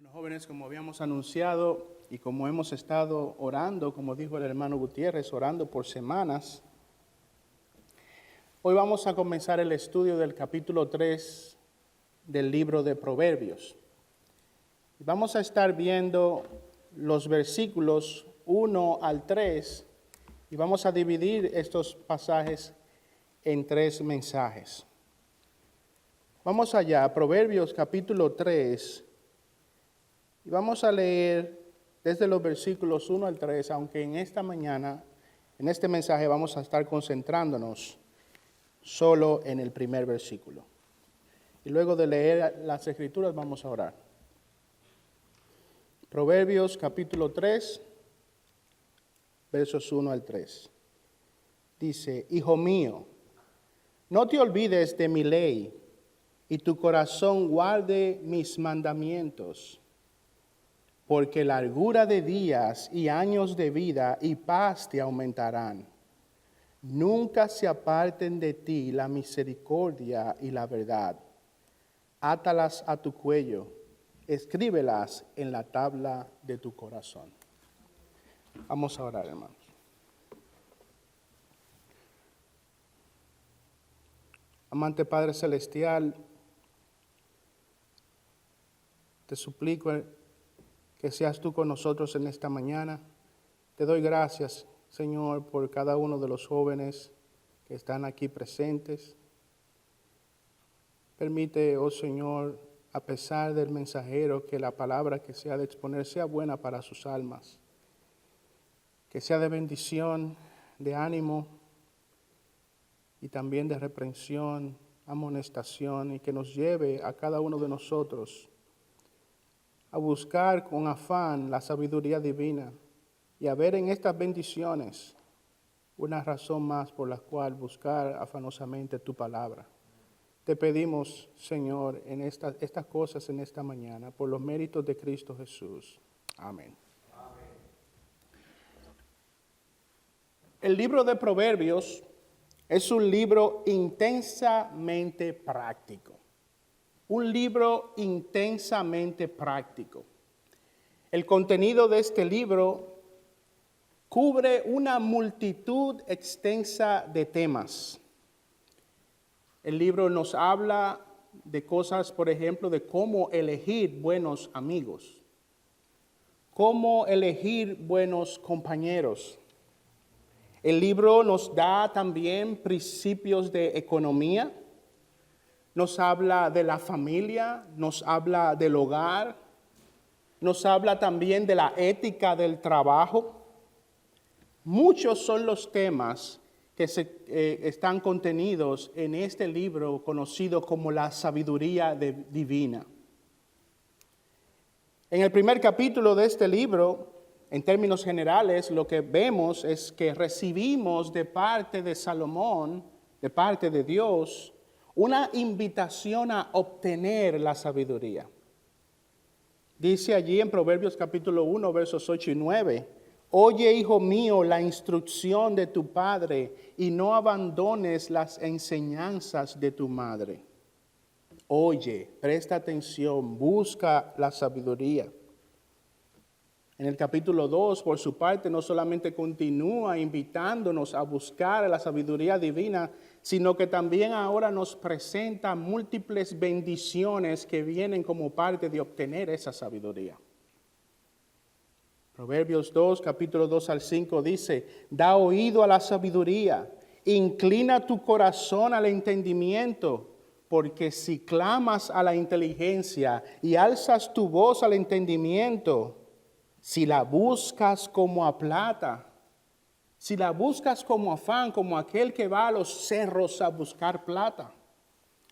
Bueno, jóvenes, como habíamos anunciado y como hemos estado orando, como dijo el hermano Gutiérrez, orando por semanas, hoy vamos a comenzar el estudio del capítulo 3 del libro de Proverbios. Vamos a estar viendo los versículos 1 al 3 y vamos a dividir estos pasajes en 3 mensajes. Vamos allá, Proverbios capítulo 3. Y vamos a leer desde los versículos 1 al 3, aunque en esta mañana, en este mensaje, vamos a estar concentrándonos solo en el primer versículo. Y luego de leer las Escrituras vamos a orar. Proverbios capítulo 3, versos 1 al 3. Dice, Hijo mío, no te olvides de mi ley, y tu corazón guarde mis mandamientos. Porque largura de días y años de vida y paz te aumentarán. Nunca se aparten de ti la misericordia y la verdad. Átalas a tu cuello, escríbelas en la tabla de tu corazón. Vamos a orar, hermanos. Amante Padre Celestial, te suplico que seas tú con nosotros en esta mañana. Te doy gracias, Señor, por cada uno de los jóvenes que están aquí presentes. Permite, oh Señor, a pesar del mensajero, que la palabra que se ha de exponer sea buena para sus almas, que sea de bendición, de ánimo y también de reprensión, amonestación, y que nos lleve a cada uno de nosotros a buscar con afán la sabiduría divina y a ver en estas bendiciones una razón más por la cual buscar afanosamente tu palabra. Te pedimos, Señor, en estas cosas en esta mañana, por los méritos de Cristo Jesús. Amén. Amén. El libro de Proverbios es un libro intensamente práctico. Un libro intensamente práctico. El contenido de este libro cubre una multitud extensa de temas. El libro nos habla de cosas, por ejemplo, de cómo elegir buenos amigos, cómo elegir buenos compañeros. El libro nos da también principios de economía. Nos habla de la familia, nos habla del hogar, nos habla también de la ética del trabajo. Muchos son los temas que están contenidos en este libro conocido como la sabiduría divina. En el primer capítulo de este libro, en términos generales, lo que vemos es que recibimos de parte de Salomón, de parte de Dios, una invitación a obtener la sabiduría. Dice allí en Proverbios capítulo 1, versos 8 y 9, Oye, hijo mío, la instrucción de tu padre y no abandones las enseñanzas de tu madre. Oye, presta atención, busca la sabiduría. En el capítulo 2, por su parte, no solamente continúa invitándonos a buscar la sabiduría divina, sino que también ahora nos presenta múltiples bendiciones que vienen como parte de obtener esa sabiduría. Proverbios 2, capítulo 2 al 5 dice, Da oído a la sabiduría, inclina tu corazón al entendimiento, porque si clamas a la inteligencia y alzas tu voz al entendimiento, si la buscas como a plata, si la buscas como afán, como aquel que va a los cerros a buscar plata,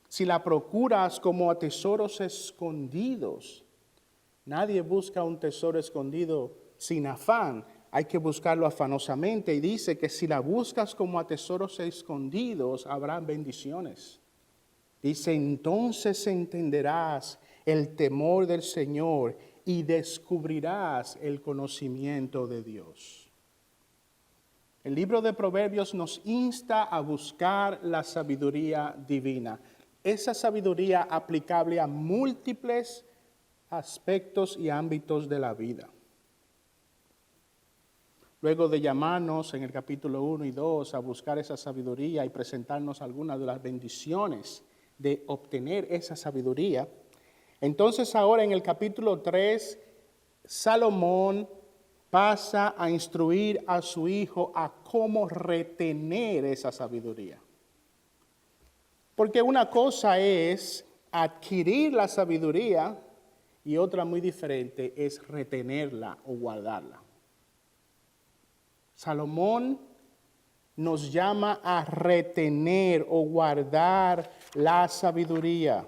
si la procuras como a tesoros escondidos, nadie busca un tesoro escondido sin afán, hay que buscarlo afanosamente. Y dice que si la buscas como a tesoros escondidos, habrá bendiciones. Dice, entonces entenderás el temor del Señor y descubrirás el conocimiento de Dios. El libro de Proverbios nos insta a buscar la sabiduría divina. Esa sabiduría aplicable a múltiples aspectos y ámbitos de la vida. Luego de llamarnos en el capítulo 1 y 2 a buscar esa sabiduría y presentarnos algunas de las bendiciones de obtener esa sabiduría, entonces ahora en el capítulo 3, Salomón pasa a instruir a su hijo a cómo retener esa sabiduría. Porque una cosa es adquirir la sabiduría y otra muy diferente es retenerla o guardarla. Salomón nos llama a retener o guardar la sabiduría.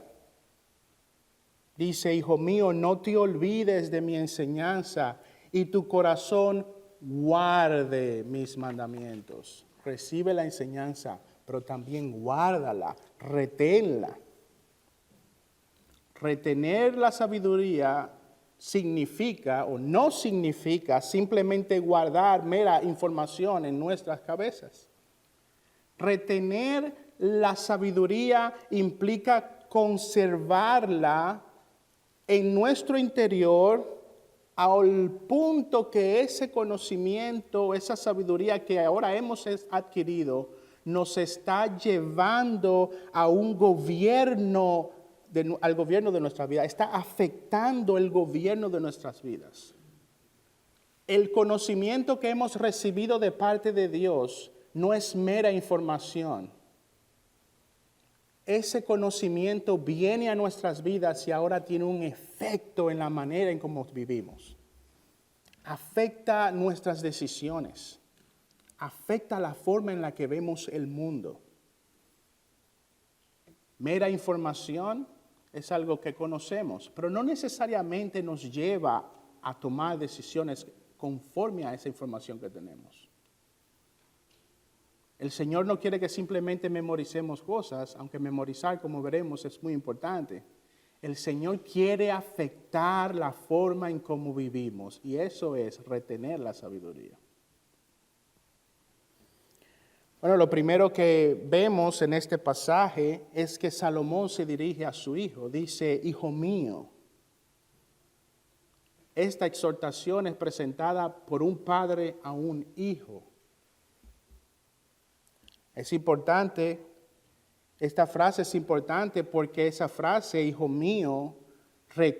Dice, hijo mío, no te olvides de mi enseñanza y tu corazón guarde mis mandamientos. Recibe la enseñanza, pero también guárdala, reténla. Retener la sabiduría significa o no significa simplemente guardar mera información en nuestras cabezas. Retener la sabiduría implica conservarla en nuestro interior al punto que ese conocimiento, esa sabiduría que ahora hemos adquirido, nos está llevando a un gobierno al gobierno de nuestra vida, está afectando el gobierno de nuestras vidas. El conocimiento que hemos recibido de parte de Dios no es mera información. Ese conocimiento viene a nuestras vidas y ahora tiene un efecto en la manera en cómo vivimos. Afecta nuestras decisiones, afecta la forma en la que vemos el mundo. Mera información es algo que conocemos, pero no necesariamente nos lleva a tomar decisiones conforme a esa información que tenemos. El Señor no quiere que simplemente memoricemos cosas, aunque memorizar, como veremos, es muy importante. El Señor quiere afectar la forma en cómo vivimos, y eso es retener la sabiduría. Bueno, lo primero que vemos en este pasaje es que Salomón se dirige a su hijo. Dice, hijo mío. Esta exhortación es presentada por un padre a un hijo. Es importante, esta frase es importante porque esa frase, hijo mío, le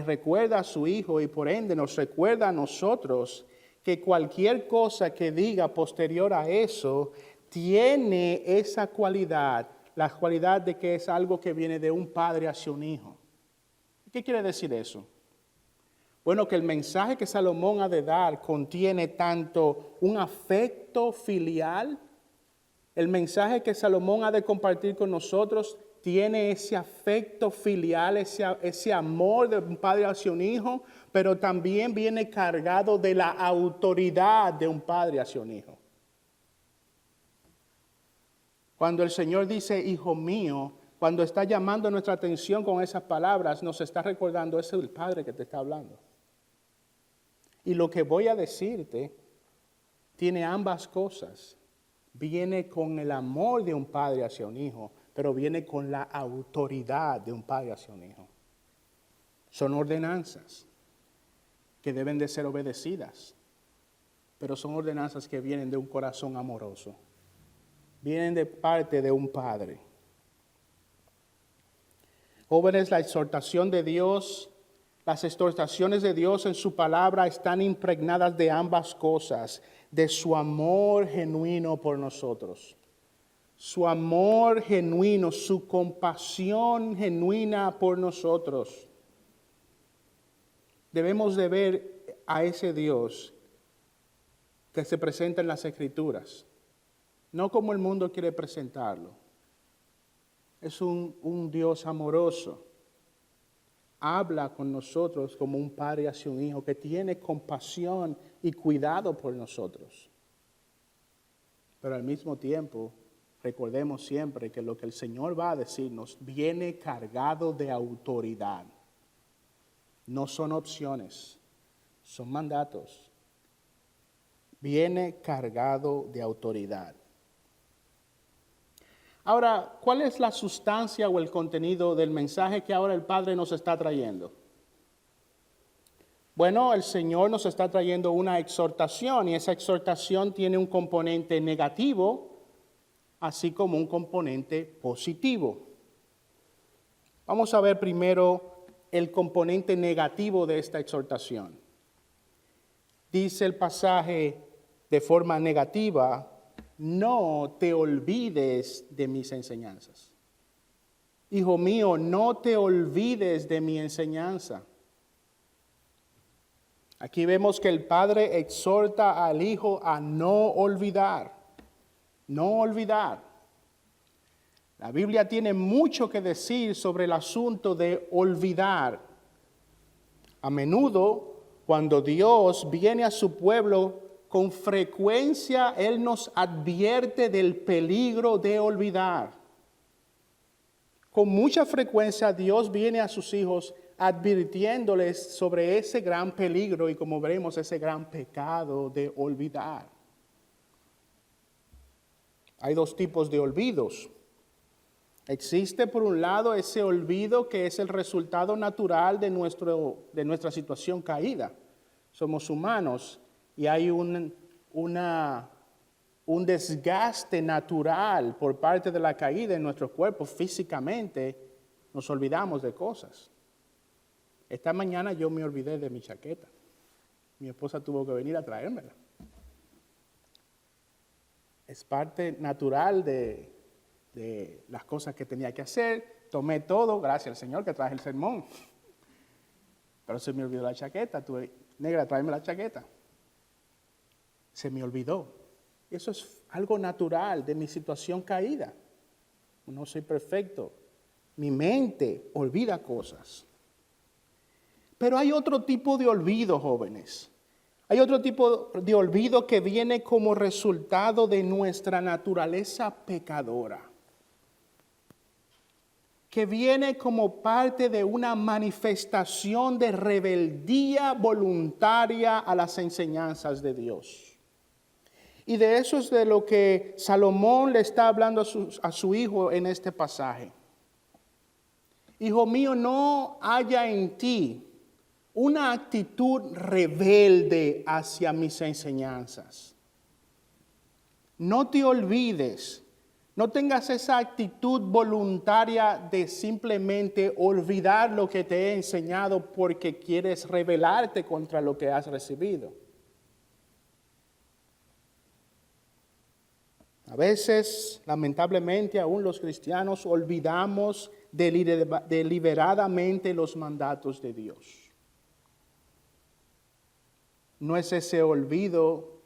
recuerda a su hijo y por ende nos recuerda a nosotros que cualquier cosa que diga posterior a eso tiene esa cualidad, la cualidad de que es algo que viene de un padre hacia un hijo. ¿Qué quiere decir eso? Bueno, que el mensaje que Salomón ha de dar contiene tanto un afecto filial, el mensaje que Salomón ha de compartir con nosotros tiene ese afecto filial, ese amor de un padre hacia un hijo, pero también viene cargado de la autoridad de un padre hacia un hijo. Cuando el Señor dice, hijo mío, cuando está llamando nuestra atención con esas palabras, nos está recordando, ese es el Padre que te está hablando. Y lo que voy a decirte tiene ambas cosas. Viene con el amor de un padre hacia un hijo, pero viene con la autoridad de un padre hacia un hijo. Son ordenanzas que deben de ser obedecidas, pero son ordenanzas que vienen de un corazón amoroso. Vienen de parte de un padre. Jóvenes, la exhortación de Dios, las exhortaciones de Dios en su palabra están impregnadas de ambas cosas, de su amor genuino por nosotros. Su amor genuino, su compasión genuina por nosotros. Debemos de ver a ese Dios que se presenta en las Escrituras, no como el mundo quiere presentarlo. Es un Dios amoroso. Habla con nosotros como un padre hacia un hijo que tiene compasión y cuidado por nosotros. Pero al mismo tiempo, recordemos siempre que lo que el Señor va a decirnos viene cargado de autoridad. No son opciones, son mandatos. Viene cargado de autoridad. Ahora, ¿cuál es la sustancia o el contenido del mensaje que ahora el Padre nos está trayendo? Bueno, el Señor nos está trayendo una exhortación y esa exhortación tiene un componente negativo, así como un componente positivo. Vamos a ver primero el componente negativo de esta exhortación. Dice el pasaje de forma negativa: no te olvides de mis enseñanzas. Hijo mío, no te olvides de mi enseñanza. Aquí vemos que el padre exhorta al hijo a no olvidar. No olvidar. La Biblia tiene mucho que decir sobre el asunto de olvidar. A menudo, cuando Dios viene a su pueblo, con frecuencia Él nos advierte del peligro de olvidar. Con mucha frecuencia Dios viene a sus hijos advirtiéndoles sobre ese gran peligro y, como veremos, ese gran pecado de olvidar. Hay dos tipos de olvidos. Existe por un lado ese olvido que es el resultado natural de nuestra situación caída. Somos humanos y hay un desgaste natural por parte de la caída en nuestro cuerpo. Físicamente nos olvidamos de cosas. Esta mañana yo me olvidé de mi chaqueta. Mi esposa tuvo que venir a traérmela. Es parte natural de las cosas que tenía que hacer. Tomé todo, gracias al Señor que traje el sermón. Pero se me olvidó la chaqueta. Tuve, negra, tráeme la chaqueta. Se me olvidó. Eso es algo natural de mi situación caída. No soy perfecto. Mi mente olvida cosas. Pero hay otro tipo de olvido, jóvenes. Hay otro tipo de olvido que viene como resultado de nuestra naturaleza pecadora. Que viene como parte de una manifestación de rebeldía voluntaria a las enseñanzas de Dios. Y de eso es de lo que Salomón le está hablando a su hijo en este pasaje. Hijo mío, no haya en ti una actitud rebelde hacia mis enseñanzas. No te olvides, no tengas esa actitud voluntaria de simplemente olvidar lo que te he enseñado porque quieres rebelarte contra lo que has recibido. A veces, lamentablemente, aún los cristianos olvidamos deliberadamente los mandatos de Dios. No es ese olvido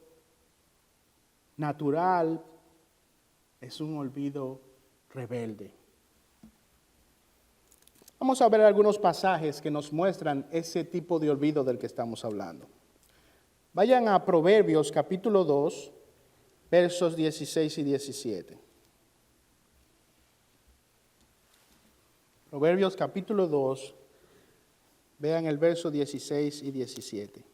natural, es un olvido rebelde. Vamos a ver algunos pasajes que nos muestran ese tipo de olvido del que estamos hablando. Vayan a Proverbios capítulo 2, versos 16 y 17. Proverbios capítulo 2, vean el verso 16 y 17.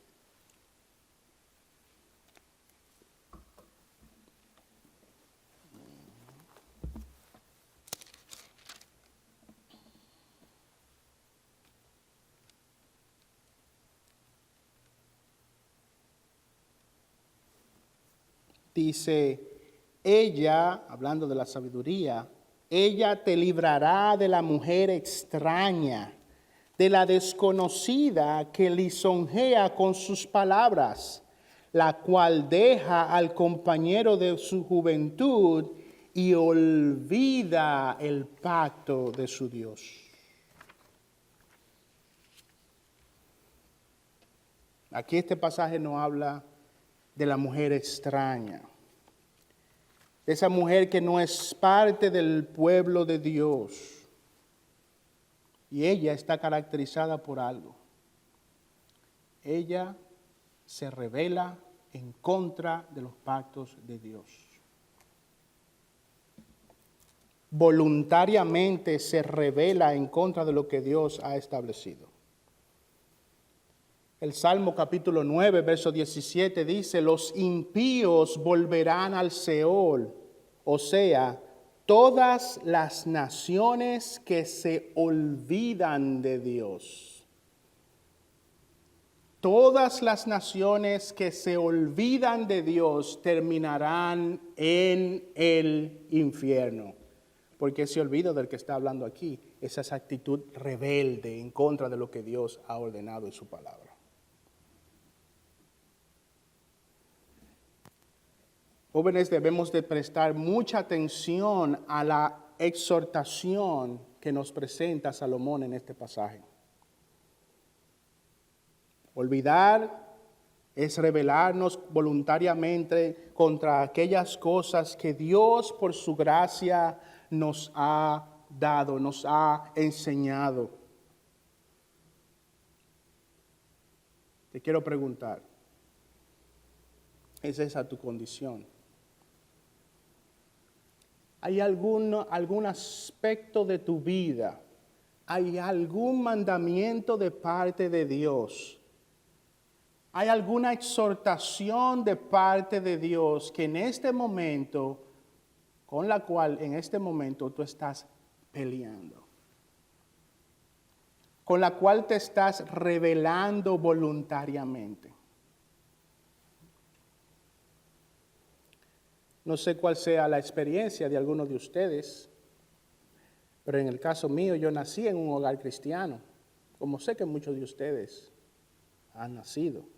Dice, ella, hablando de la sabiduría, ella te librará de la mujer extraña, de la desconocida que lisonjea con sus palabras, la cual deja al compañero de su juventud y olvida el pacto de su Dios. Aquí este pasaje no habla de la mujer extraña, de esa mujer que no es parte del pueblo de Dios. Y ella está caracterizada por algo. Ella se rebela en contra de los pactos de Dios. Voluntariamente se rebela en contra de lo que Dios ha establecido. El Salmo capítulo 9, verso 17 dice, los impíos volverán al Seol, o sea, todas las naciones que se olvidan de Dios. Todas las naciones que se olvidan de Dios terminarán en el infierno. Porque ese olvido del que está hablando aquí es esa actitud rebelde en contra de lo que Dios ha ordenado en su palabra. Jóvenes, debemos de prestar mucha atención a la exhortación que nos presenta Salomón en este pasaje. Olvidar es rebelarnos voluntariamente contra aquellas cosas que Dios por su gracia nos ha dado, nos ha enseñado. Te quiero preguntar, ¿es esa tu condición? ¿Hay algún aspecto de tu vida? ¿Hay algún mandamiento de parte de Dios? ¿Hay alguna exhortación de parte de Dios que en este momento, con la cual en este momento tú estás peleando? Con la cual te estás rebelando voluntariamente. No sé cuál sea la experiencia de algunos de ustedes, pero en el caso mío yo nací en un hogar cristiano, como sé que muchos de ustedes han nacido.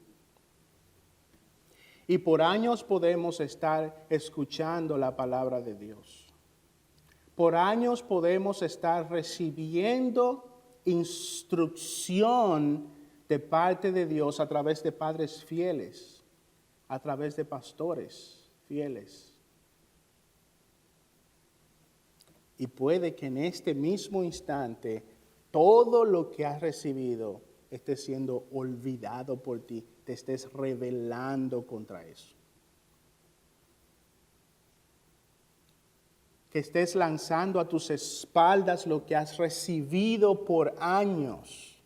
Y por años podemos estar escuchando la palabra de Dios. Por años podemos estar recibiendo instrucción de parte de Dios a través de padres fieles, a través de pastores fieles. Y puede que en este mismo instante todo lo que has recibido esté siendo olvidado por ti, te estés rebelando contra eso. Que estés lanzando a tus espaldas lo que has recibido por años.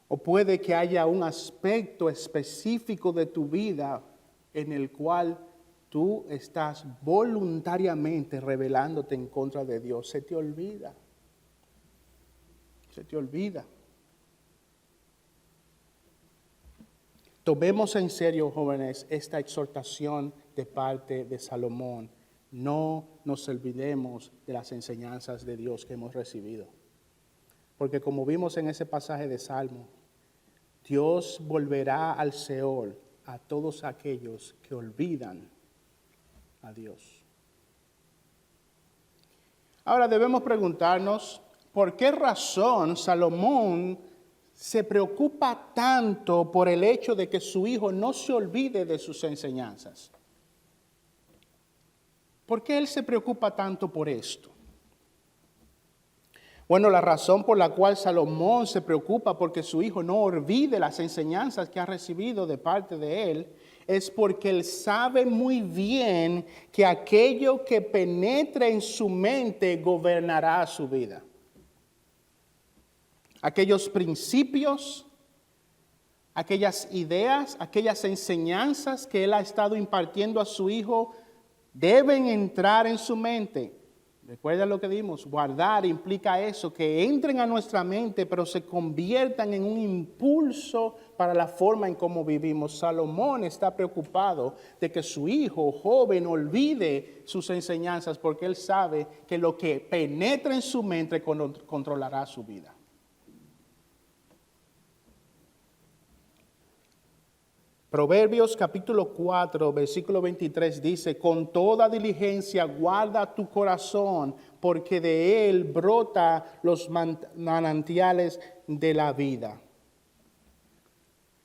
O puede que haya un aspecto específico de tu vida en el cual tú estás voluntariamente rebelándote en contra de Dios. Se te olvida. Se te olvida. Tomemos en serio, jóvenes, esta exhortación de parte de Salomón. No nos olvidemos de las enseñanzas de Dios que hemos recibido. Porque como vimos en ese pasaje de Salmo, Dios volverá al Seol a todos aquellos que olvidan a Dios. Ahora debemos preguntarnos, ¿por qué razón Salomón se preocupa tanto por el hecho de que su hijo no se olvide de sus enseñanzas? ¿Por qué él se preocupa tanto por esto? Bueno, la razón por la cual Salomón se preocupa porque su hijo no olvide las enseñanzas que ha recibido de parte de él es porque él sabe muy bien que aquello que penetre en su mente gobernará su vida. Aquellos principios, aquellas ideas, aquellas enseñanzas que él ha estado impartiendo a su hijo deben entrar en su mente. Recuerda lo que dimos, guardar implica eso, que entren a nuestra mente, pero se conviertan en un impulso para la forma en cómo vivimos. Salomón está preocupado de que su hijo joven olvide sus enseñanzas porque él sabe que lo que penetra en su mente controlará su vida. Proverbios capítulo 4, versículo 23 dice, con toda diligencia guarda tu corazón, porque de él brota los manantiales de la vida.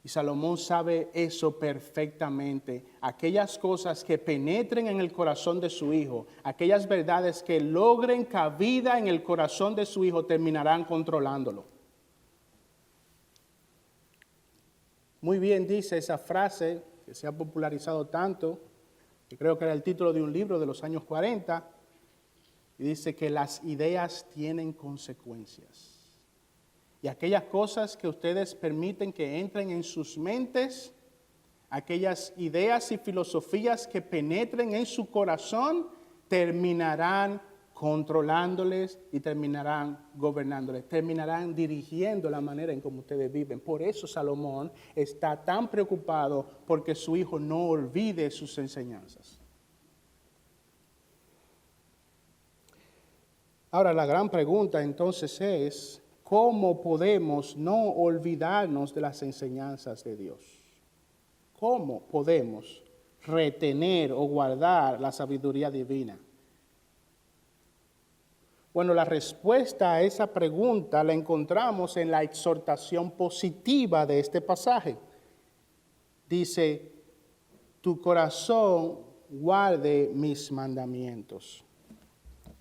Y Salomón sabe eso perfectamente. Aquellas cosas que penetren en el corazón de su hijo, aquellas verdades que logren cabida en el corazón de su hijo, terminarán controlándolo. Muy bien dice esa frase que se ha popularizado tanto, que creo que era el título de un libro de los años 40, y dice que las ideas tienen consecuencias. Y aquellas cosas que ustedes permiten que entren en sus mentes, aquellas ideas y filosofías que penetren en su corazón, terminarán controlándoles y terminarán gobernándoles, terminarán dirigiendo la manera en cómo ustedes viven. Por eso Salomón está tan preocupado porque su hijo no olvide sus enseñanzas. Ahora, la gran pregunta entonces es, ¿cómo podemos no olvidarnos de las enseñanzas de Dios? ¿Cómo podemos retener o guardar la sabiduría divina? Bueno, la respuesta a esa pregunta la encontramos en la exhortación positiva de este pasaje. Dice, tu corazón guarde mis mandamientos.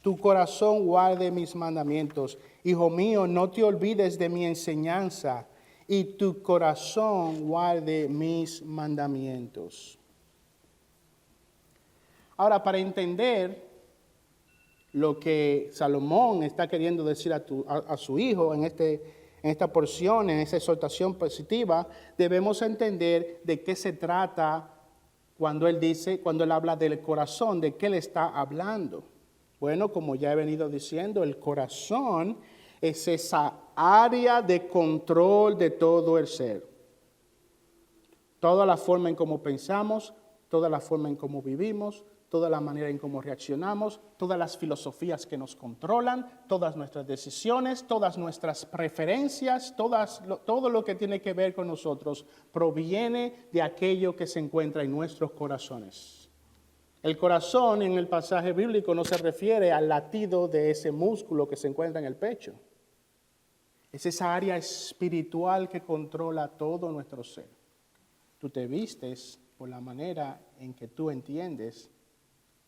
Tu corazón guarde mis mandamientos. Hijo mío, no te olvides de mi enseñanza, y tu corazón guarde mis mandamientos. Ahora, para entender lo que Salomón está queriendo decir a su hijo en esta porción, en esa exhortación positiva, debemos entender de qué se trata cuando él habla del corazón, de qué le está hablando. Bueno, como ya he venido diciendo, el corazón es esa área de control de todo el ser. Toda la forma en cómo pensamos, toda la forma en cómo vivimos, toda la manera en cómo reaccionamos, todas las filosofías que nos controlan, todas nuestras decisiones, todas nuestras preferencias, todo lo que tiene que ver con nosotros proviene de aquello que se encuentra en nuestros corazones. El corazón en el pasaje bíblico no se refiere al latido de ese músculo que se encuentra en el pecho. Es esa área espiritual que controla todo nuestro ser. Tú te vistes por la manera en que tú entiendes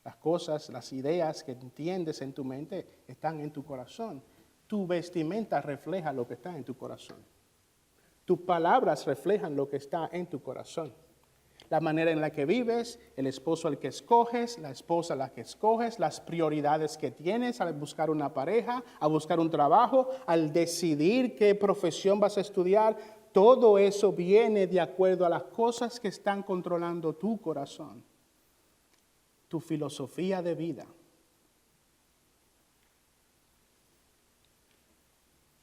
las cosas, las ideas que entiendes en tu mente están en tu corazón. Tu vestimenta refleja lo que está en tu corazón. Tus palabras reflejan lo que está en tu corazón. La manera en la que vives, el esposo al que escoges, la esposa a la que escoges, las prioridades que tienes al buscar una pareja, a buscar un trabajo, al decidir qué profesión vas a estudiar, todo eso viene de acuerdo a las cosas que están controlando tu corazón, tu filosofía de vida.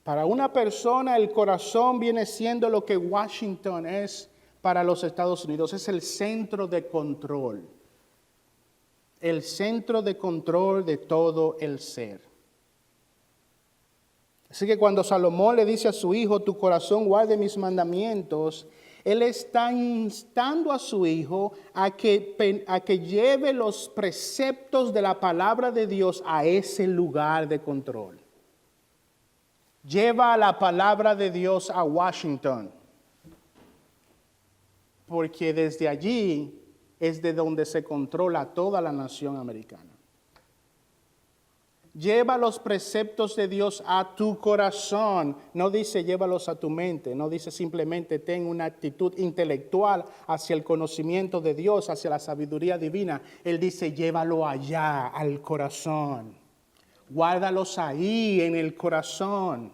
Para una persona el corazón viene siendo lo que Washington es para los Estados Unidos, es el centro de control. El centro de control de todo el ser. Así que cuando Salomón le dice a su hijo, tu corazón guarde mis mandamientos, él está instando a su hijo a que lleve los preceptos de la palabra de Dios a ese lugar de control. Lleva la palabra de Dios a Washington, porque desde allí es de donde se controla toda la nación americana. Lleva los preceptos de Dios a tu corazón. No dice llévalos a tu mente. No dice simplemente ten una actitud intelectual hacia el conocimiento de Dios, hacia la sabiduría divina. Él dice llévalo allá, al corazón. Guárdalos ahí en el corazón.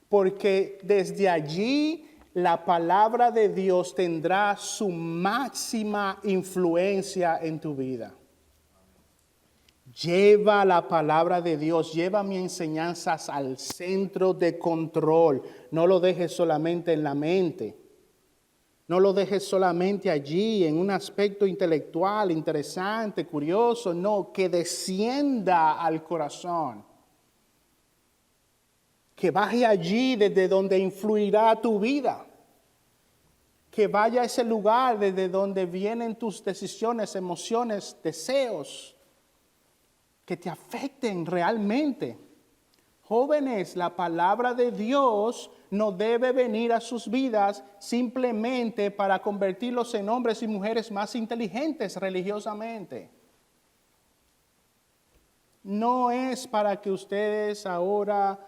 Porque desde allí la palabra de Dios tendrá su máxima influencia en tu vida. Lleva la palabra de Dios, lleva mis enseñanzas al centro de control. No lo dejes solamente en la mente. No lo dejes solamente allí en un aspecto intelectual, interesante, curioso. No, que descienda al corazón. Que baje allí desde donde influirá tu vida. Que vaya a ese lugar desde donde vienen tus decisiones, emociones, deseos. Que te afecten realmente. Jóvenes, la palabra de Dios no debe venir a sus vidas simplemente para convertirlos en hombres y mujeres más inteligentes religiosamente. No es para que ustedes ahora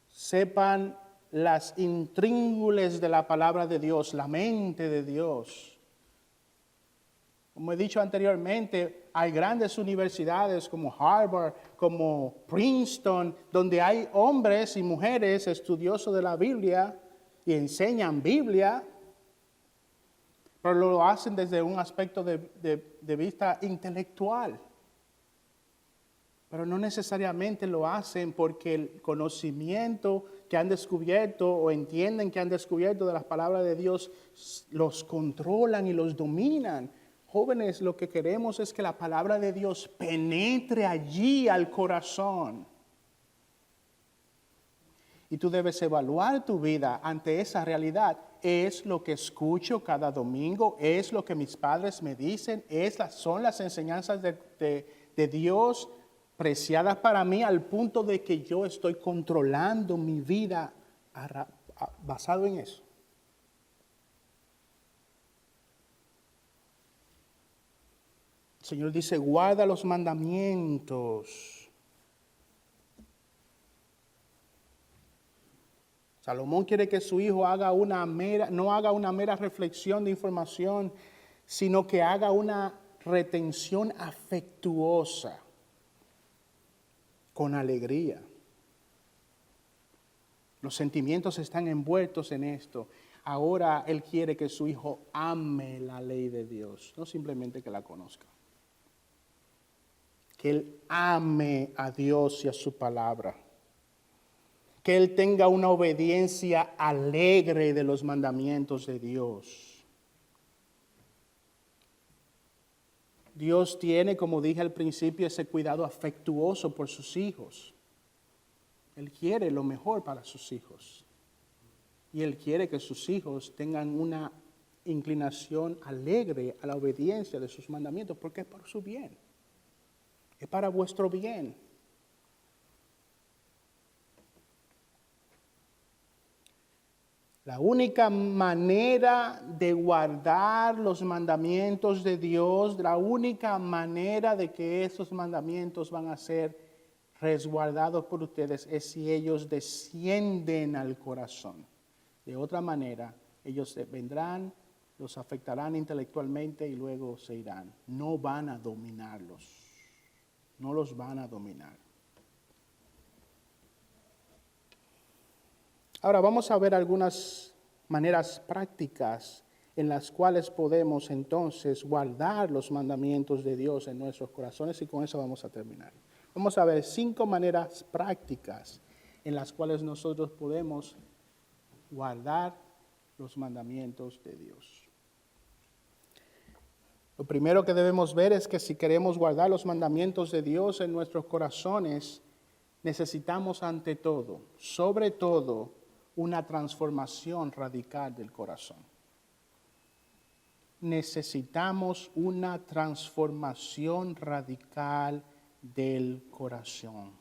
sepan las intríngules de la palabra de Dios, la mente de Dios. Como he dicho anteriormente, hay grandes universidades como Harvard, como Princeton, donde hay hombres y mujeres estudiosos de la Biblia y enseñan Biblia. pero lo hacen desde un aspecto de vista intelectual. Pero no necesariamente lo hacen porque el conocimiento que han descubierto o entienden que han descubierto de las palabras de Dios los controlan y los dominan. Jóvenes, lo que queremos es que la palabra de Dios penetre allí al corazón. Y tú debes evaluar tu vida ante esa realidad. ¿Es lo que escucho cada domingo? ¿Es lo que mis padres me dicen? ¿Son las enseñanzas de Dios preciadas para mí al punto de que yo estoy controlando mi vida basado en eso? El Señor dice, guarda los mandamientos. Salomón quiere que su hijo no haga una mera reflexión de información, sino que haga una retención afectuosa, con alegría. Los sentimientos están envueltos en esto. Ahora Él quiere que su hijo ame la ley de Dios, no simplemente que la conozca. Que Él ame a Dios y a su palabra. Que Él tenga una obediencia alegre de los mandamientos de Dios. Dios tiene, como dije al principio, ese cuidado afectuoso por sus hijos. Él quiere lo mejor para sus hijos. Y Él quiere que sus hijos tengan una inclinación alegre a la obediencia de sus mandamientos, porque es por su bien. Es para vuestro bien. La única manera de guardar los mandamientos de Dios, la única manera de que esos mandamientos van a ser resguardados por ustedes es si ellos descienden al corazón. De otra manera, ellos vendrán, los afectarán intelectualmente y luego se irán. No van a dominarlos. No los van a dominar. Ahora vamos a ver algunas maneras prácticas en las cuales podemos entonces guardar los mandamientos de Dios en nuestros corazones y con eso vamos a terminar. Vamos a ver 5 maneras prácticas en las cuales nosotros podemos guardar los mandamientos de Dios. Lo primero que debemos ver es que si queremos guardar los mandamientos de Dios en nuestros corazones, necesitamos ante todo, sobre todo, una transformación radical del corazón. Necesitamos una transformación radical del corazón.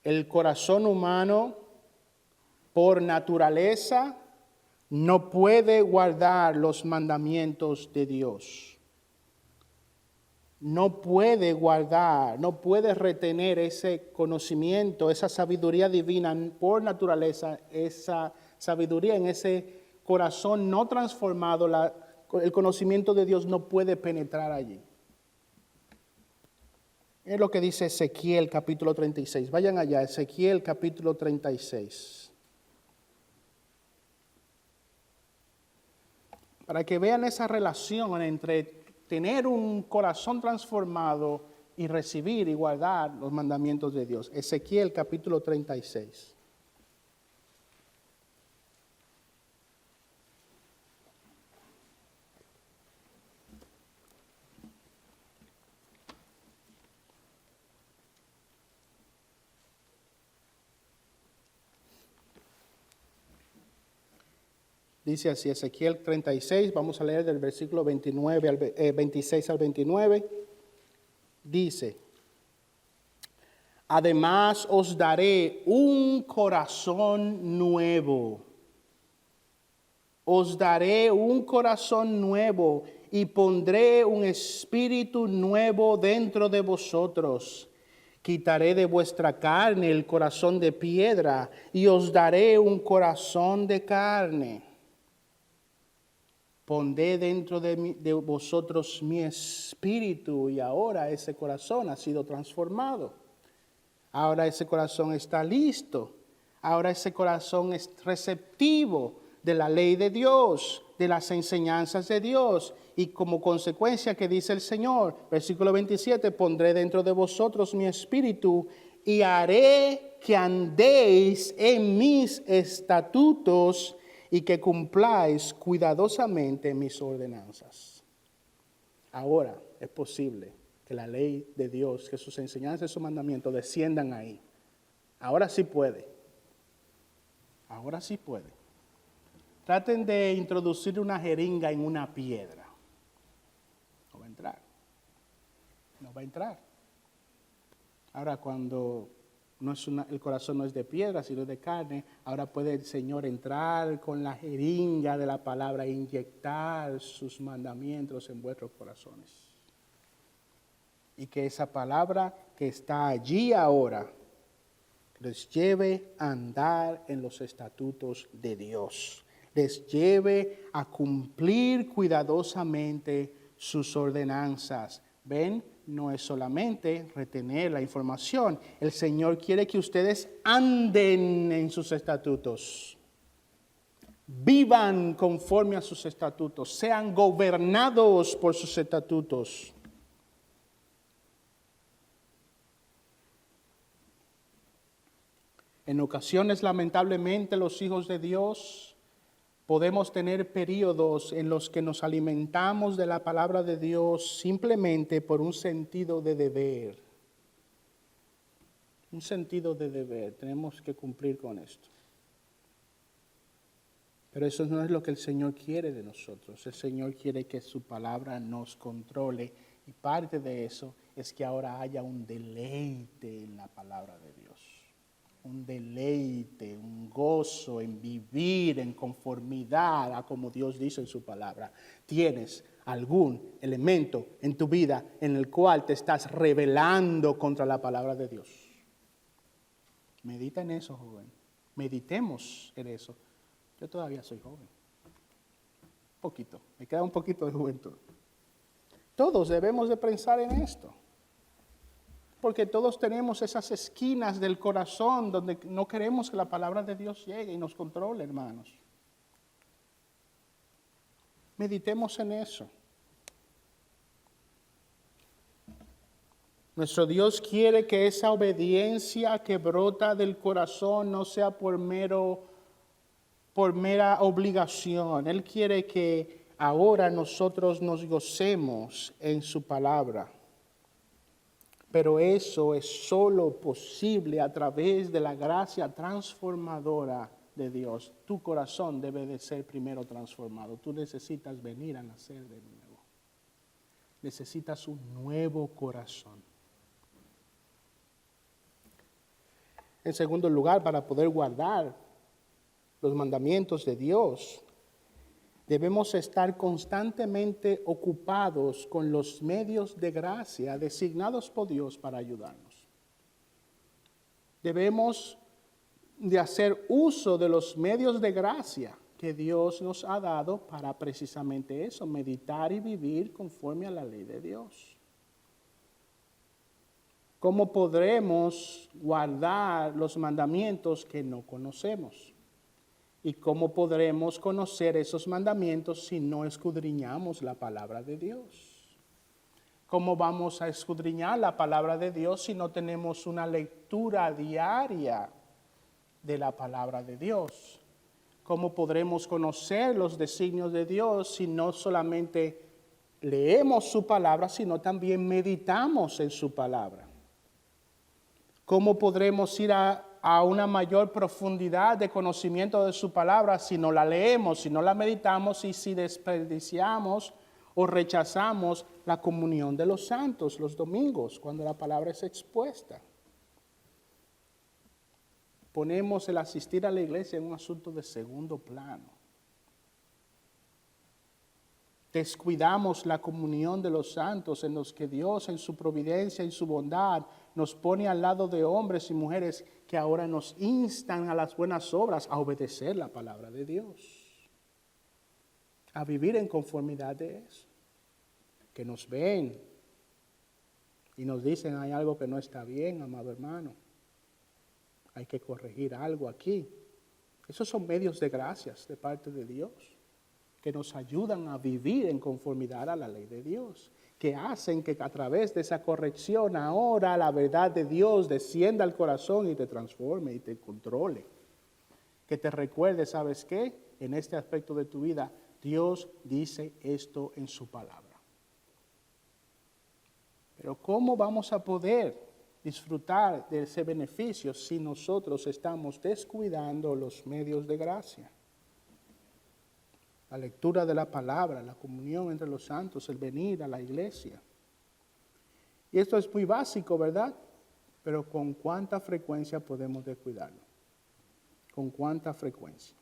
El corazón humano, por naturaleza, no puede guardar los mandamientos de Dios. No puede guardar, no puede retener ese conocimiento, esa sabiduría divina por naturaleza, esa sabiduría en ese corazón no transformado, el conocimiento de Dios no puede penetrar allí. Es lo que dice Ezequiel capítulo 36. Vayan allá, Ezequiel capítulo 36. Para que vean esa relación entre tener un corazón transformado y recibir y guardar los mandamientos de Dios. Ezequiel capítulo 36. Dice así, Ezequiel 36, vamos a leer del versículo 26 al 29. Dice, además os daré un corazón nuevo. Os daré un corazón nuevo y pondré un espíritu nuevo dentro de vosotros. Quitaré de vuestra carne el corazón de piedra y os daré un corazón de carne. Pondré dentro de vosotros mi espíritu y ahora ese corazón ha sido transformado. Ahora ese corazón está listo. Ahora ese corazón es receptivo de la ley de Dios, de las enseñanzas de Dios. Y como consecuencia, que dice el Señor, versículo 27, pondré dentro de vosotros mi espíritu y haré que andéis en mis estatutos y que cumpláis cuidadosamente mis ordenanzas. Ahora es posible que la ley de Dios, que sus enseñanzas y sus mandamientos desciendan ahí. Ahora sí puede. Ahora sí puede. Traten de introducir una jeringa en una piedra. No va a entrar. No va a entrar. Ahora cuando el corazón no es de piedra, sino de carne, ahora puede el Señor entrar con la jeringa de la palabra e inyectar sus mandamientos en vuestros corazones. Y que esa palabra que está allí ahora les lleve a andar en los estatutos de Dios. Les lleve a cumplir cuidadosamente sus ordenanzas. ¿Ven? No es solamente retener la información. El Señor quiere que ustedes anden en sus estatutos. Vivan conforme a sus estatutos. Sean gobernados por sus estatutos. En ocasiones, lamentablemente, los hijos de Dios podemos tener periodos en los que nos alimentamos de la palabra de Dios simplemente por un sentido de deber. Un sentido de deber. Tenemos que cumplir con esto. Pero eso no es lo que el Señor quiere de nosotros. El Señor quiere que su palabra nos controle. Y parte de eso es que ahora haya un deleite en la palabra de Dios. Un deleite, un gozo en vivir en conformidad a como Dios dice en su palabra. ¿Tienes algún elemento en tu vida en el cual te estás rebelando contra la palabra de Dios? Medita en eso, joven. Meditemos en eso. Yo todavía soy joven. Un poquito. Me queda un poquito de juventud. Todos debemos de pensar en esto. Porque todos tenemos esas esquinas del corazón donde no queremos que la palabra de Dios llegue y nos controle, hermanos. Meditemos en eso. Nuestro Dios quiere que esa obediencia que brota del corazón no sea por mera obligación. Él quiere que ahora nosotros nos gocemos en su palabra. Pero eso es solo posible a través de la gracia transformadora de Dios. Tu corazón debe de ser primero transformado. Tú necesitas venir a nacer de nuevo. Necesitas un nuevo corazón. En segundo lugar, para poder guardar los mandamientos de Dios, debemos estar constantemente ocupados con los medios de gracia designados por Dios para ayudarnos. Debemos de hacer uso de los medios de gracia que Dios nos ha dado para precisamente eso, meditar y vivir conforme a la ley de Dios. ¿Cómo podremos guardar los mandamientos que no conocemos? ¿Y cómo podremos conocer esos mandamientos si no escudriñamos la palabra de Dios? ¿Cómo vamos a escudriñar la palabra de Dios si no tenemos una lectura diaria de la palabra de Dios? ¿Cómo podremos conocer los designios de Dios si no solamente leemos su palabra, sino también meditamos en su palabra? ¿Cómo podremos ir a una mayor profundidad de conocimiento de su palabra si no la leemos, si no la meditamos y si desperdiciamos o rechazamos la comunión de los santos los domingos cuando la palabra es expuesta? Ponemos el asistir a la iglesia en un asunto de segundo plano. Descuidamos la comunión de los santos en los que Dios en su providencia y su bondad nos pone al lado de hombres y mujeres que ahora nos instan a las buenas obras, a obedecer la palabra de Dios, a vivir en conformidad de eso. Que nos ven y nos dicen hay algo que no está bien, amado hermano. Hay que corregir algo aquí. Esos son medios de gracias de parte de Dios, que nos ayudan a vivir en conformidad a la ley de Dios, que hacen que a través de esa corrección ahora la verdad de Dios descienda al corazón y te transforme y te controle. Que te recuerde, ¿sabes qué? En este aspecto de tu vida, Dios dice esto en su palabra. Pero ¿cómo vamos a poder disfrutar de ese beneficio si nosotros estamos descuidando los medios de gracia? La lectura de la palabra, la comunión entre los santos, el venir a la iglesia. Y esto es muy básico, ¿verdad? Pero ¿con cuánta frecuencia podemos descuidarlo? ¿Con cuánta frecuencia?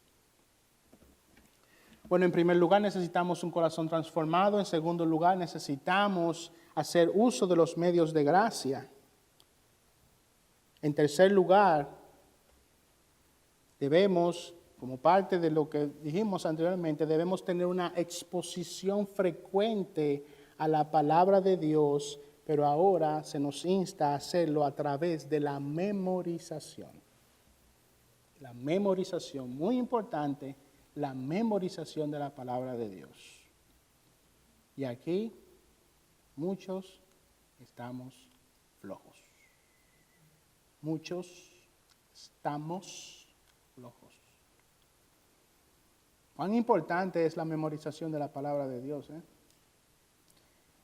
Bueno, en primer lugar necesitamos un corazón transformado. En segundo lugar necesitamos hacer uso de los medios de gracia. En tercer lugar, debemos, como parte de lo que dijimos anteriormente, debemos tener una exposición frecuente a la palabra de Dios, pero ahora se nos insta a hacerlo a través de la memorización. La memorización, muy importante, la memorización de la palabra de Dios. Y aquí muchos estamos flojos. Muchos estamos flojos. ¿Cuán importante es la memorización de la palabra de Dios?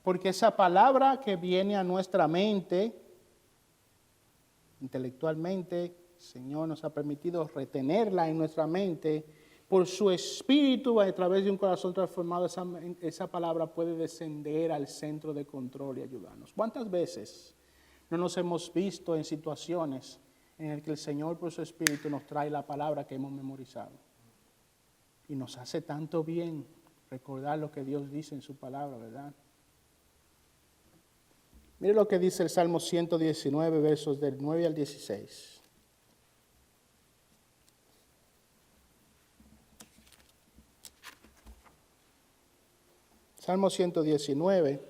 Porque esa palabra que viene a nuestra mente, intelectualmente, el Señor nos ha permitido retenerla en nuestra mente. Por su espíritu, a través de un corazón transformado, esa palabra puede descender al centro de control y ayudarnos. ¿Cuántas veces no nos hemos visto en situaciones en las que el Señor por su espíritu nos trae la palabra que hemos memorizado? Y nos hace tanto bien recordar lo que Dios dice en su palabra, ¿verdad? Mire lo que dice el Salmo 119, versos del 9 al 16. Salmo 119,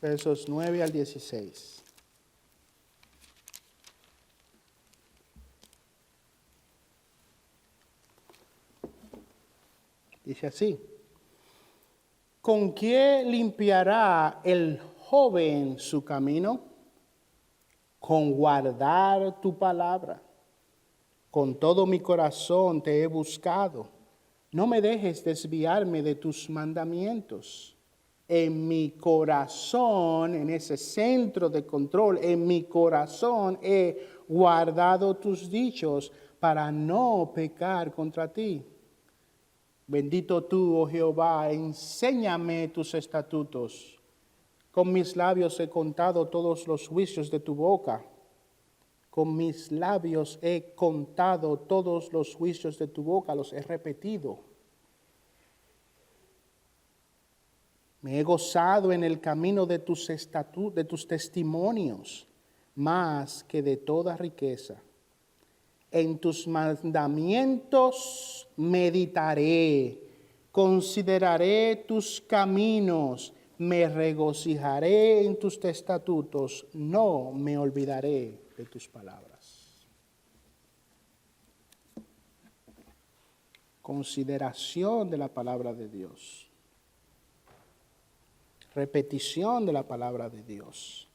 versos 9 al 16. Dice así: ¿con qué limpiará el joven su camino? Con guardar tu palabra. Con todo mi corazón te he buscado. No me dejes desviarme de tus mandamientos. En mi corazón, en ese centro de control, en mi corazón he guardado tus dichos para no pecar contra ti. Bendito tú, oh Jehová, enséñame tus estatutos. Con mis labios he contado todos los juicios de tu boca. Con mis labios he contado todos los juicios de tu boca, los he repetido. Me he gozado en el camino de tus testimonios, más que de toda riqueza. En tus mandamientos meditaré, consideraré tus caminos. Me regocijaré en tus estatutos, no me olvidaré de tus palabras. Consideración de la palabra de Dios. Repetición de la palabra de Dios.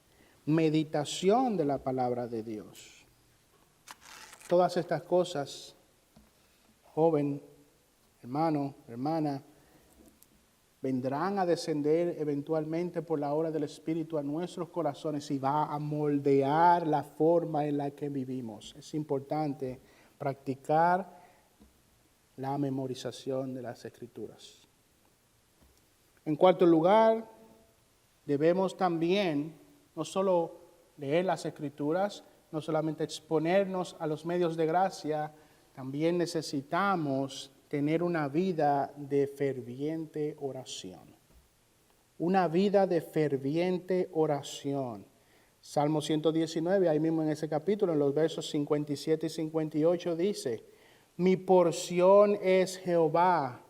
Meditación de la palabra de Dios. Todas estas cosas, joven, hermano, hermana, vendrán a descender eventualmente por la obra del Espíritu a nuestros corazones y va a moldear la forma en la que vivimos. Es importante practicar la memorización de las Escrituras. En cuarto lugar, debemos también no solo leer las Escrituras, no solamente exponernos a los medios de gracia, también necesitamos tener una vida de ferviente oración. Una vida de ferviente oración. Salmo 119, ahí mismo en ese capítulo, en los versos 57 y 58 dice: mi porción es Jehová,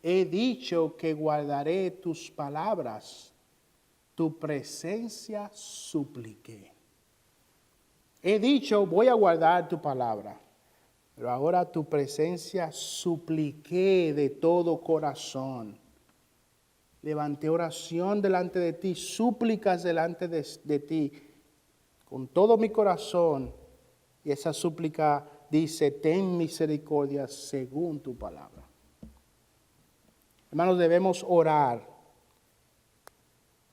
he dicho que guardaré tus palabras, tu presencia supliqué. He dicho, voy a guardar tu palabra, pero ahora tu presencia supliqué de todo corazón. Levanté oración delante de ti, súplicas delante de ti, con todo mi corazón. Y esa súplica dice, ten misericordia según tu palabra. Hermanos, debemos orar.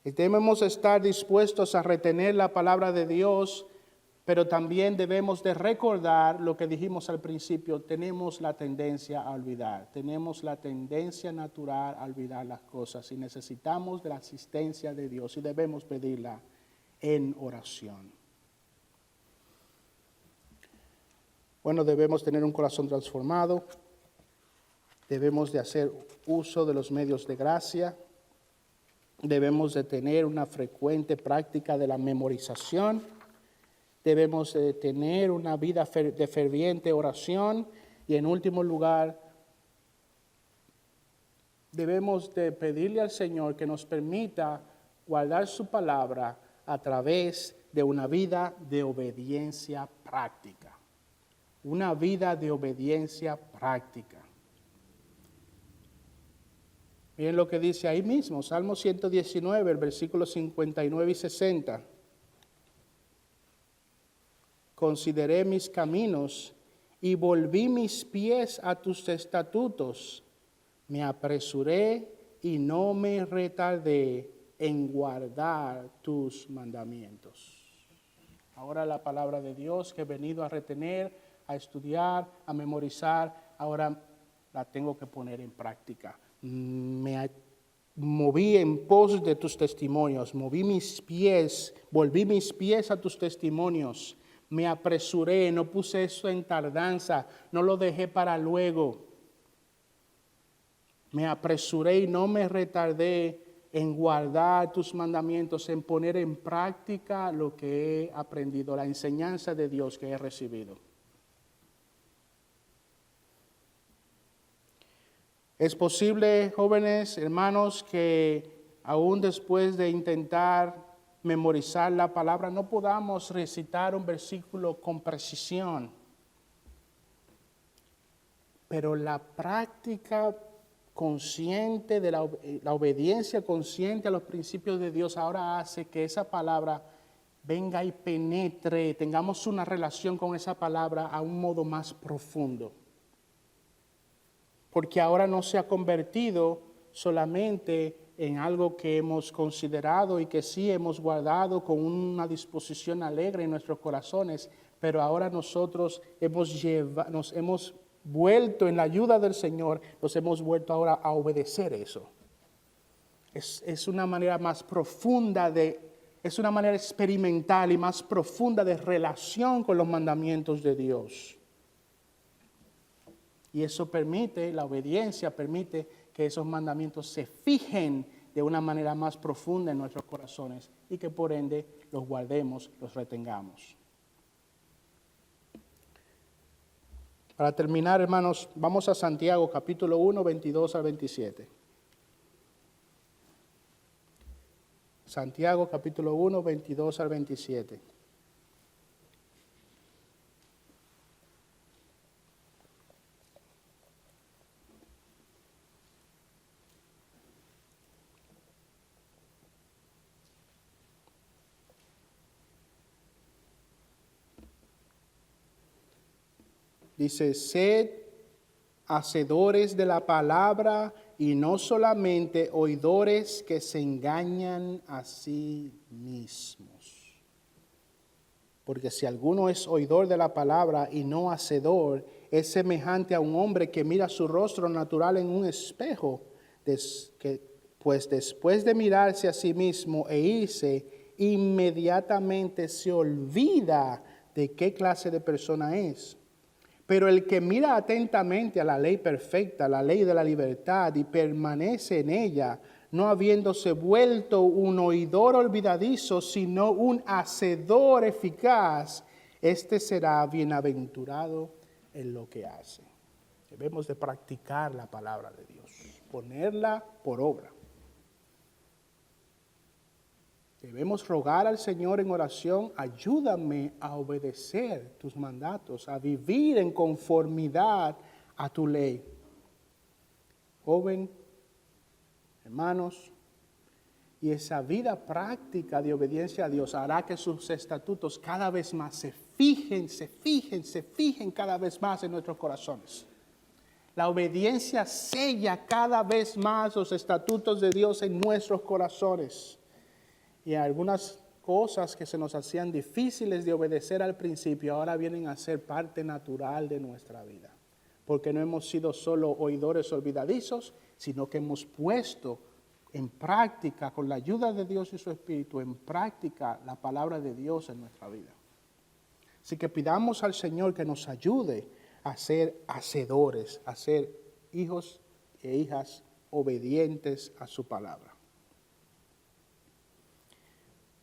Y debemos estar dispuestos a retener la palabra de Dios, pero también debemos de recordar lo que dijimos al principio. Tenemos la tendencia a olvidar. Tenemos la tendencia natural a olvidar las cosas y necesitamos de la asistencia de Dios y debemos pedirla en oración. Bueno, debemos tener un corazón transformado. Debemos de hacer uso de los medios de gracia. Debemos de tener una frecuente práctica de la memorización. Debemos de tener una vida de ferviente oración. Y en último lugar, debemos de pedirle al Señor que nos permita guardar su palabra a través de una vida de obediencia práctica. Una vida de obediencia práctica. Miren lo que dice ahí mismo, Salmo 119, el versículo 59 y 60. Consideré mis caminos y volví mis pies a tus estatutos. Me apresuré y no me retardé en guardar tus mandamientos. Ahora la palabra de Dios que he venido a retener, a estudiar, a memorizar, ahora la tengo que poner en práctica. Me moví en pos de tus testimonios, volví mis pies a tus testimonios, me apresuré, no puse eso en tardanza, no lo dejé para luego. Me apresuré y no me retardé en guardar tus mandamientos, en poner en práctica lo que he aprendido, la enseñanza de Dios que he recibido. Es posible, jóvenes, hermanos, que aún después de intentar memorizar la palabra, no podamos recitar un versículo con precisión. Pero la práctica consciente de la obediencia consciente a los principios de Dios ahora hace que esa palabra venga y penetre, tengamos una relación con esa palabra a un modo más profundo. Porque ahora no se ha convertido solamente en algo que hemos considerado y que sí hemos guardado con una disposición alegre en nuestros corazones, pero ahora nosotros nos hemos vuelto en la ayuda del Señor, nos hemos vuelto ahora a obedecer eso. Es una manera más profunda es una manera experimental y más profunda de relación con los mandamientos de Dios. Y eso la obediencia permite que esos mandamientos se fijen de una manera más profunda en nuestros corazones y que por ende los guardemos, los retengamos. Para terminar, hermanos, vamos a Santiago capítulo 1, 22 al 27. Santiago capítulo 1, 22 al 27. Dice, sed hacedores de la palabra y no solamente oidores que se engañan a sí mismos. Porque si alguno es oidor de la palabra y no hacedor, es semejante a un hombre que mira su rostro natural en un espejo, pues después de mirarse a sí mismo e irse, inmediatamente se olvida de qué clase de persona es. Pero el que mira atentamente a la ley perfecta, la ley de la libertad, y permanece en ella, no habiéndose vuelto un oidor olvidadizo, sino un hacedor eficaz, este será bienaventurado en lo que hace. Debemos de practicar la palabra de Dios. ponerla por obra. Debemos rogar al Señor en oración, ayúdame a obedecer tus mandatos, a vivir en conformidad a tu ley. Joven, hermanos, y esa vida práctica de obediencia a Dios hará que sus estatutos cada vez más se fijen cada vez más en nuestros corazones. La obediencia sella cada vez más los estatutos de Dios en nuestros corazones. Y algunas cosas que se nos hacían difíciles de obedecer al principio, ahora vienen a ser parte natural de nuestra vida. Porque no hemos sido solo oidores olvidadizos, sino que hemos puesto en práctica, con la ayuda de Dios y su Espíritu, en práctica la palabra de Dios en nuestra vida. Así que pidamos al Señor que nos ayude a ser hacedores, a ser hijos e hijas obedientes a su palabra.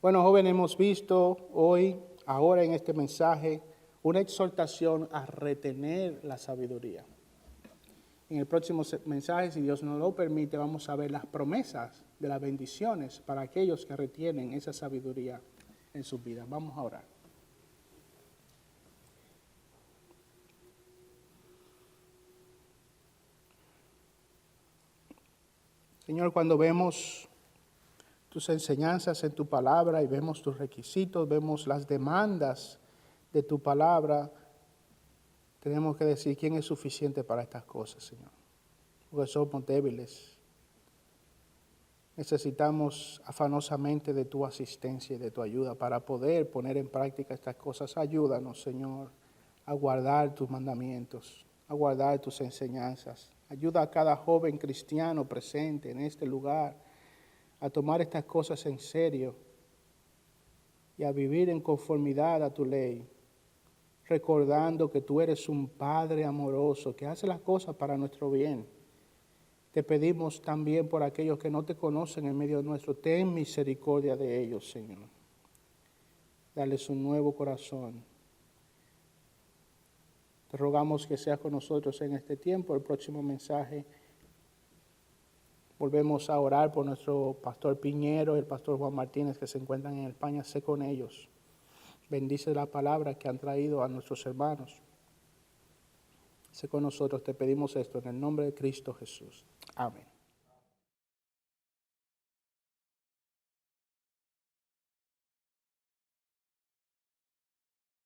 Bueno, jóvenes, hemos visto hoy, ahora en este mensaje, una exhortación a retener la sabiduría. En el próximo mensaje, si Dios nos lo permite, vamos a ver las promesas de las bendiciones para aquellos que retienen esa sabiduría en sus vidas. Vamos a orar. Señor, cuando vemos tus enseñanzas en tu palabra y vemos tus requisitos, vemos las demandas de tu palabra, tenemos que decir quién es suficiente para estas cosas, Señor. Porque somos débiles. Necesitamos afanosamente de tu asistencia y de tu ayuda para poder poner en práctica estas cosas. Ayúdanos, Señor, a guardar tus mandamientos, a guardar tus enseñanzas. Ayuda a cada joven cristiano presente en este lugar a tomar estas cosas en serio y a vivir en conformidad a tu ley, recordando que tú eres un Padre amoroso que hace las cosas para nuestro bien. Te pedimos también por aquellos que no te conocen en medio nuestro, ten misericordia de ellos, Señor. Dales un nuevo corazón. Te rogamos que seas con nosotros en este tiempo. El próximo mensaje volvemos a orar por nuestro pastor Piñero y el pastor Juan Martínez que se encuentran en España. Sé con ellos. Bendice la palabra que han traído a nuestros hermanos. Sé con nosotros. Te pedimos esto en el nombre de Cristo Jesús. Amén.